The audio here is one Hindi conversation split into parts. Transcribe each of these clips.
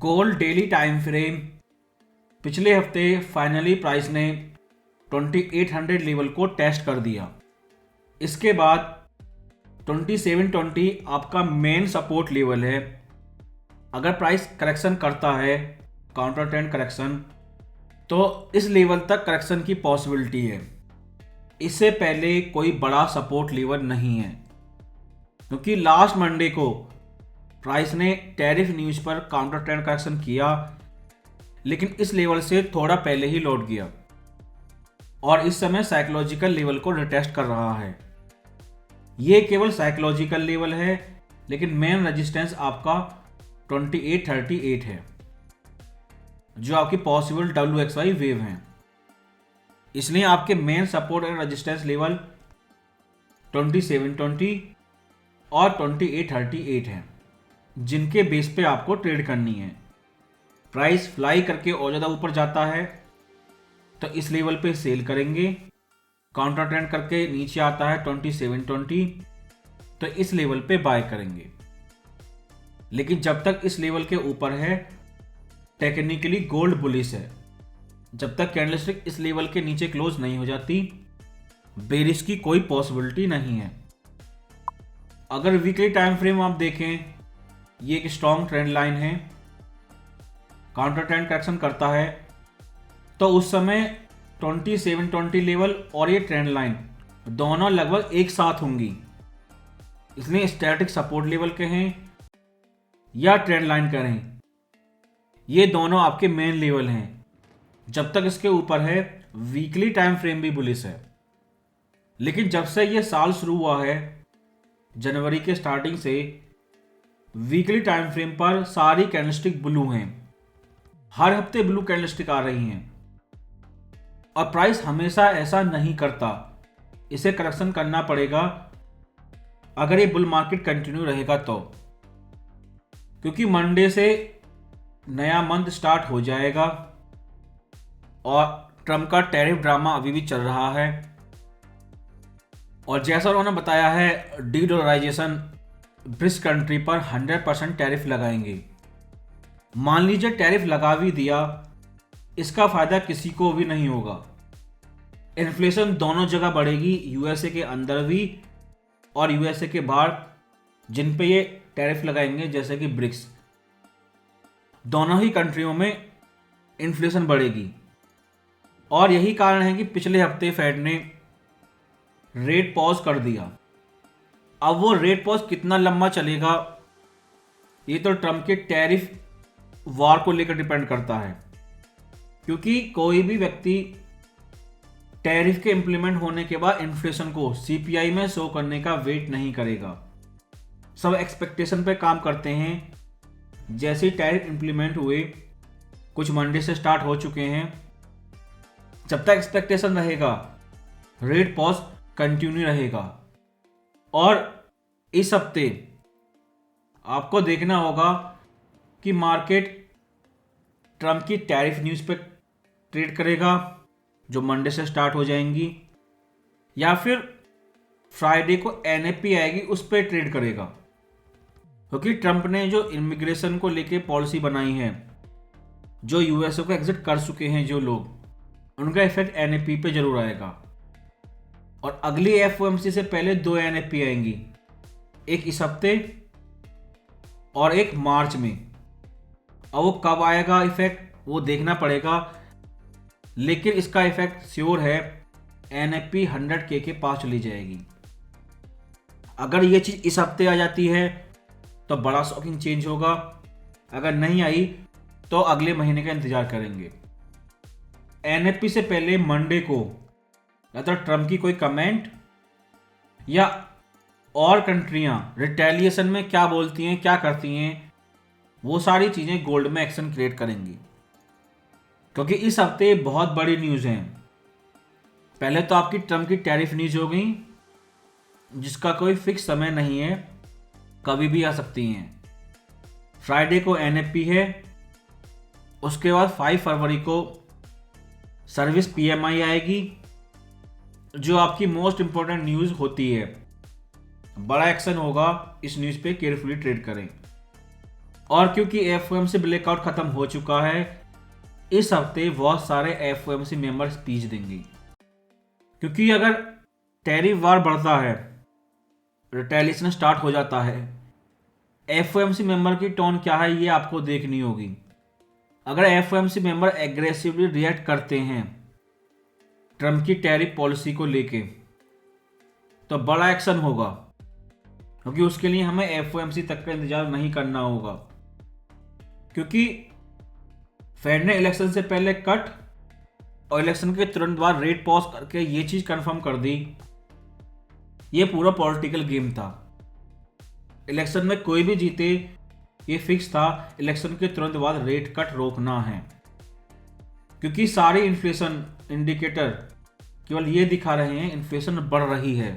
गोल्ड डेली टाइम फ्रेम पिछले हफ्ते फाइनली प्राइस ने 2800 लेवल को टेस्ट कर दिया। इसके बाद 2720 आपका मेन सपोर्ट लेवल है। अगर प्राइस करेक्शन करता है, काउंटर ट्रेंड करेक्शन, तो इस लेवल तक करेक्शन की पॉसिबिलिटी है। इससे पहले कोई बड़ा सपोर्ट लेवल नहीं है, क्योंकि लास्ट मंडे को प्राइस ने टैरिफ न्यूज़ पर काउंटर ट्रेंड करेक्शन किया, लेकिन इस लेवल से थोड़ा पहले ही लौट गया और इस समय साइकोलॉजिकल लेवल को रिटेस्ट कर रहा है। ये केवल साइकोलॉजिकल लेवल है, लेकिन मेन रेजिस्टेंस आपका 2838 है, जो आपकी पॉसिबल WXY वेव है। इसलिए आपके main support and resistance level 2720 और 2838 है, जिनके बेस पे आपको ट्रेड करनी है। प्राइस फ्लाई करके और ज़्यादा ऊपर जाता है तो इस लेवल पे सेल करेंगे। काउंटर ट्रेंड करके नीचे आता है 2720 तो इस लेवल पे बाय करेंगे। लेकिन जब तक इस लेवल के ऊपर है, टेक्निकली गोल्ड बुलिश है। जब तक कैंडलस्टिक इस लेवल के नीचे क्लोज नहीं हो जाती, बेरिश की कोई पॉसिबिलिटी नहीं है। अगर वीकली टाइम फ्रेम आप देखें, ये एक स्ट्रॉन्ग ट्रेंड लाइन है। काउंटर ट्रेंड करेक्शन करता है तो उस समय 2720 लेवल और ये ट्रेंड लाइन दोनों लगभग एक साथ होंगी। इसलिए स्टैटिक सपोर्ट लेवल कहें या ट्रेंड लाइन कहें, ये दोनों आपके मेन लेवल हैं। जब तक इसके ऊपर है, वीकली टाइम फ्रेम भी बुलिश है। लेकिन जब से ये साल शुरू हुआ है, जनवरी के स्टार्टिंग से वीकली टाइम फ्रेम पर सारी कैंडलस्टिक ब्लू हैं। हर हफ्ते ब्लू कैंडलस्टिक आ रही हैं और प्राइस हमेशा ऐसा नहीं करता। इसे करेक्शन करना पड़ेगा अगर ये बुल मार्केट कंटिन्यू रहेगा तो, क्योंकि मंडे से नया मंथ स्टार्ट हो जाएगा और ट्रम्प का टैरिफ ड्रामा अभी भी चल रहा है। और जैसा उन्होंने बताया है, डी-डॉलराइजेशन ब्रिक्स कंट्री पर 100% टैरिफ लगाएंगे। मान लीजिए टैरिफ लगा भी दिया, इसका फायदा किसी को भी नहीं होगा। इन्फ्लेशन दोनों जगह बढ़ेगी, यूएसए के अंदर भी और यूएसए के बाहर, जिन पे ये टैरिफ लगाएंगे, जैसे कि ब्रिक्स। दोनों ही कंट्रियों में इन्फ्लेशन बढ़ेगी और यही कारण है कि पिछले हफ्ते फेड ने रेट पॉज कर दिया। अब वो रेट पॉज कितना लंबा चलेगा, ये तो ट्रम्प के टैरिफ वॉर को लेकर डिपेंड करता है, क्योंकि कोई भी व्यक्ति टैरिफ के इंप्लीमेंट होने के बाद इन्फ्लेशन को सीपीआई में शो करने का वेट नहीं करेगा। सब एक्सपेक्टेशन पे काम करते हैं। जैसे टैरिफ इंप्लीमेंट हुए, कुछ मंडे से स्टार्ट हो चुके हैं, जब तक एक्सपेक्टेशन रहेगा, रेट पॉज कंटिन्यू रहेगा। और इस हफ्ते आपको देखना होगा कि मार्केट ट्रम्प की टैरिफ न्यूज़ पे ट्रेड करेगा, जो मंडे से स्टार्ट हो जाएंगी, या फिर फ्राइडे को एनएफपी आएगी, उस पर ट्रेड करेगा। क्योंकि ट्रम्प ने जो इमिग्रेशन को लेके पॉलिसी बनाई है, जो यूएसए को एग्जिट कर चुके हैं जो लोग, उनका इफेक्ट एनएफपी पे जरूर आएगा। और अगली एफओएमसी से पहले 2 एनएफपी आएंगी, एक इस हफ्ते और एक मार्च में। अब वो कब आएगा इफेक्ट, वो देखना पड़ेगा। लेकिन इसका इफेक्ट श्योर है, एनएफपी 100K के पास चली जाएगी। अगर ये चीज़ इस हफ्ते आ जाती है तो बड़ा शॉकिंग चेंज होगा। अगर नहीं आई तो अगले महीने का इंतजार करेंगे। एनएफपी से पहले मंडे को या तो ट्रम्प की कोई कमेंट या और कंट्रियां रिटेलिएशन में क्या बोलती हैं, क्या करती हैं, वो सारी चीज़ें गोल्ड में एक्शन क्रिएट करेंगी। क्योंकि इस हफ्ते बहुत बड़ी न्यूज़ हैं। पहले तो आपकी ट्रम्प की टैरिफ न्यूज़ हो गई, जिसका कोई फिक्स समय नहीं है, कभी भी आ सकती हैं। फ्राइडे को एनएफपी है, उसके बाद 5 फरवरी को सर्विस पीएमआई आएगी, जो आपकी मोस्ट इंपॉर्टेंट न्यूज़ होती है। बड़ा एक्शन होगा, इस न्यूज़ पे केयरफुली ट्रेड करें। और क्योंकि एफओएमसी ब्लैकआउट खत्म हो चुका है, इस हफ्ते बहुत सारे एफओएमसी मेंबर स्पीच देंगे। क्योंकि अगर टैरिफ वार बढ़ता है, रिटेलिएशन स्टार्ट हो जाता है, एफओएमसी मेंबर की टोन क्या है ये आपको देखनी होगी। अगर एफओएमसी मेंबर एग्रेसिवली रिएक्ट करते हैं ट्रम्प की टैरिफ पॉलिसी को लेके, तो बड़ा एक्शन होगा, क्योंकि उसके लिए हमें एफओएमसी तक का इंतजार नहीं करना होगा। क्योंकि फेड ने इलेक्शन से पहले कट और इलेक्शन के तुरंत बाद रेट पॉज करके ये चीज कंफर्म कर दी, ये पूरा पॉलिटिकल गेम था। इलेक्शन में कोई भी जीते, ये फिक्स था, इलेक्शन के तुरंत बाद रेट कट रोकना है। क्योंकि सारे इन्फ्लेशन इंडिकेटर केवल ये दिखा रहे हैं इन्फ्लेशन बढ़ रही है।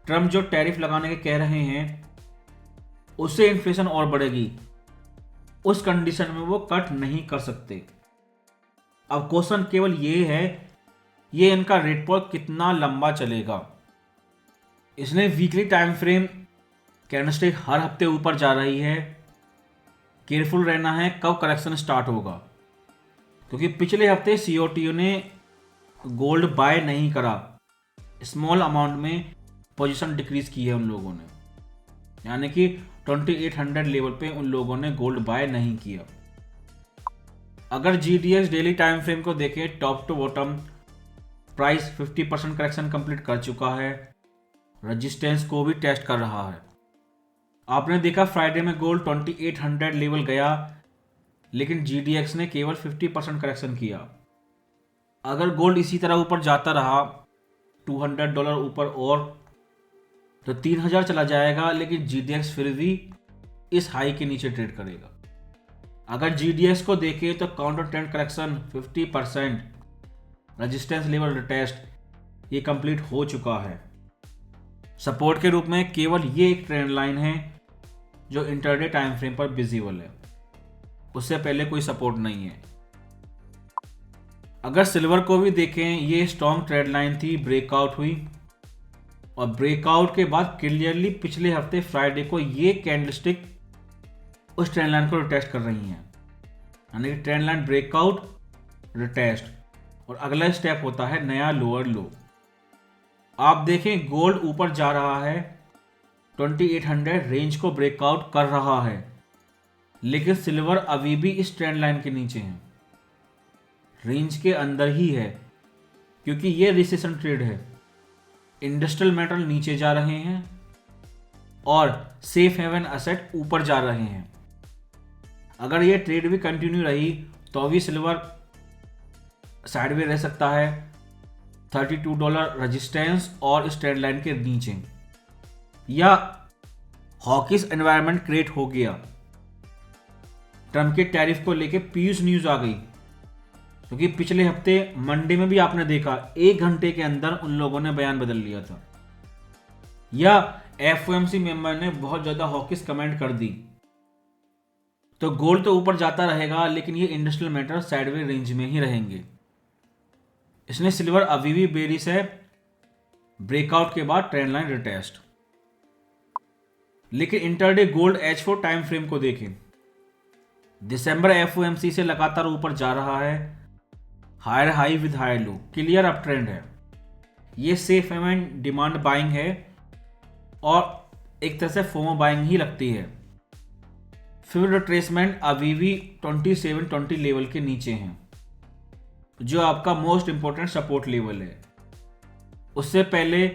ट्रम्प जो टैरिफ लगाने के कह रहे हैं उससे इन्फ्लेशन और बढ़ेगी, उस कंडीशन में वो कट नहीं कर सकते। अब क्वेश्चन केवल ये है, ये इनका रेट पॉज कितना लंबा चलेगा। इसने वीकली टाइम फ्रेम कैंडलस्टिक हर हफ्ते ऊपर जा रही है, केयरफुल रहना है कब करेक्शन स्टार्ट होगा। क्योंकि पिछले हफ्ते सीओटीयू ने गोल्ड बाय नहीं करा, स्मॉल अमाउंट में पोजीशन डिक्रीज की है उन लोगों ने, यानी कि 2800 लेवल पे उन लोगों ने गोल्ड बाय नहीं किया। अगर जीडीएक्स डेली टाइम फ्रेम को देखें, top to bottom price 50% correction complete कर चुका है, रेजिस्टेंस को भी टेस्ट कर रहा है। आपने देखा फ्राइडे में गोल्ड 2800 लेवल गया, लेकिन जीडीएक्स ने केवल 50% करेक्शन किया। अगर गोल्ड इसी तरह ऊपर जाता रहा $200 ऊपर और, तो 3000 चला जाएगा, लेकिन जीडीएक्स फिर भी इस हाई के नीचे ट्रेड करेगा। अगर जीडीएक्स को देखें तो counter trend correction 50%, resistance level retest ये कंप्लीट हो चुका है। सपोर्ट के रूप में केवल ये एक ट्रेंड लाइन है जो इंटरडे टाइम फ्रेम पर विजिबल है, उससे पहले कोई सपोर्ट नहीं है। अगर सिल्वर को भी देखें, ये स्ट्रॉन्ग ट्रेंड लाइन थी, ब्रेकआउट हुई और ब्रेकआउट के बाद क्लियरली पिछले हफ्ते फ्राइडे को ये कैंडलस्टिक उस ट्रेंड लाइन को रिटेस्ट कर रही हैं, यानी कि ट्रेंड लाइन ब्रेकआउट रिटेस्ट, और अगला स्टेप होता है नया लोअर लो। आप देखें गोल्ड ऊपर जा रहा है, 2800 रेंज को ब्रेकआउट कर रहा है, लेकिन सिल्वर अभी भी इस ट्रेंड लाइन के नीचे है, रेंज के अंदर ही है, क्योंकि ये रिसेशन ट्रेड है। इंडस्ट्रियल मेटल नीचे जा रहे हैं और सेफ हेवन एसेट ऊपर जा रहे हैं। अगर ये ट्रेड भी कंटिन्यू रही तो अभी सिल्वर साइडवे रह सकता है, $32 रेजिस्टेंस और इस ट्रेंड लाइन के नीचे, या हॉकिश एनवायरनमेंट क्रिएट हो गया। ट्रम्प के टैरिफ को लेके पीयूष न्यूज आ गई, क्योंकि पिछले हफ्ते मंडे में भी आपने देखा 1 घंटे के अंदर उन लोगों ने बयान बदल लिया था, या एफओएमसी मेंबर ने बहुत ज्यादा हॉकिश कमेंट कर दी। तो गोल्ड तो ऊपर जाता रहेगा, लेकिन ये इंडस्ट्रियल मेटल साइडवे रेंज में ही रहेंगे। इसने सिल्वर अभी भी बेरिश है, ब्रेकआउट के बाद ट्रेंड लाइन रिटेस्ट। लेकिन intraday gold H4 time frame को देखें, दिसंबर एफओएमसी से लगातार ऊपर जा रहा है, higher high with higher low, clear uptrend है। ये सेफ हेवन डिमांड बाइंग है और एक तरह से फोमो बाइंग ही लगती है। फिर रिट्रेसमेंट अभी भी 2720 लेवल के नीचे हैं, जो आपका मोस्ट इंपॉर्टेंट सपोर्ट लेवल है। उससे पहले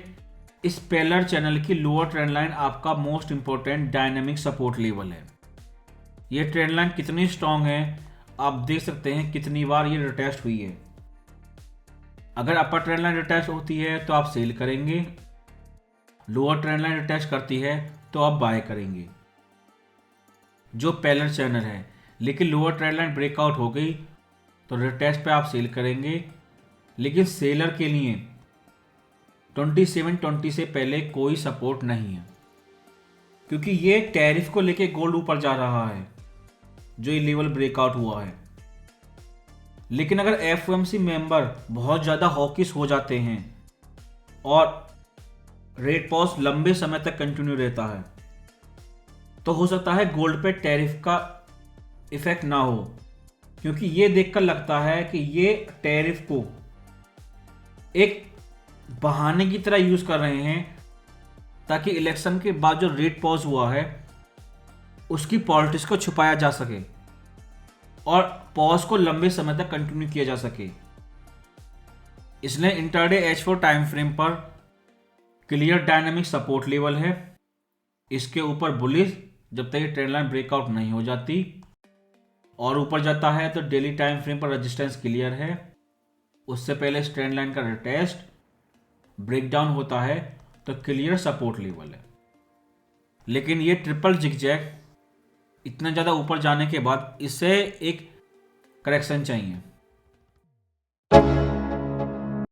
इस पेलर चैनल की लोअर ट्रेंड लाइन आपका most important dynamic support level है। ये ट्रेंड लाइन कितनी स्ट्रांग है आप देख सकते हैं, कितनी बार ये रिटेस्ट हुई है। अगर अपर ट्रेंड लाइन रिटेस्ट होती है तो आप सेल करेंगे, लोअर ट्रेंड लाइन रिटेस्ट करती है तो आप बाय करेंगे, जो पेलर चैनल है। लेकिन लोअर ट्रेंड लाइन ब्रेकआउट हो गई तो रिटेस्ट पे आप सेल करेंगे, लेकिन सेलर के लिए 2720 से पहले कोई सपोर्ट नहीं है, क्योंकि ये टैरिफ को लेके गोल्ड ऊपर जा रहा है, जो ये लेवल ब्रेकआउट हुआ है। लेकिन अगर एफओएमसी मेंबर बहुत ज़्यादा हॉकिश हो जाते हैं और रेट पॉज लंबे समय तक कंटिन्यू रहता है, तो हो सकता है गोल्ड पे टैरिफ का इफेक्ट ना हो, क्योंकि ये देखकर लगता है कि ये टैरिफ को एक बहाने की तरह यूज कर रहे हैं ताकि इलेक्शन के बाद जो रेट पॉज हुआ है उसकी पॉलिटिक्स को छुपाया जा सके और पॉज को लंबे समय तक कंटिन्यू किया जा सके। इसलिए इंटरडे H4 टाइम फ्रेम पर क्लियर डायनामिक सपोर्ट लेवल है। इसके ऊपर बुलिश जब तक ये ट्रेंड लाइन ब्रेकआउट नहीं हो जाती और ऊपर जाता है तो डेली टाइम फ्रेम पर रेजिस्टेंस क्लियर है। उससे पहले इस ट्रेंड लाइन का रिटेस्ट ब्रेकडाउन होता है तो क्लियर सपोर्ट लेवल है। लेकिन ये ट्रिपल जिगजैग इतना ज़्यादा ऊपर जाने के बाद इसे एक करेक्शन चाहिए।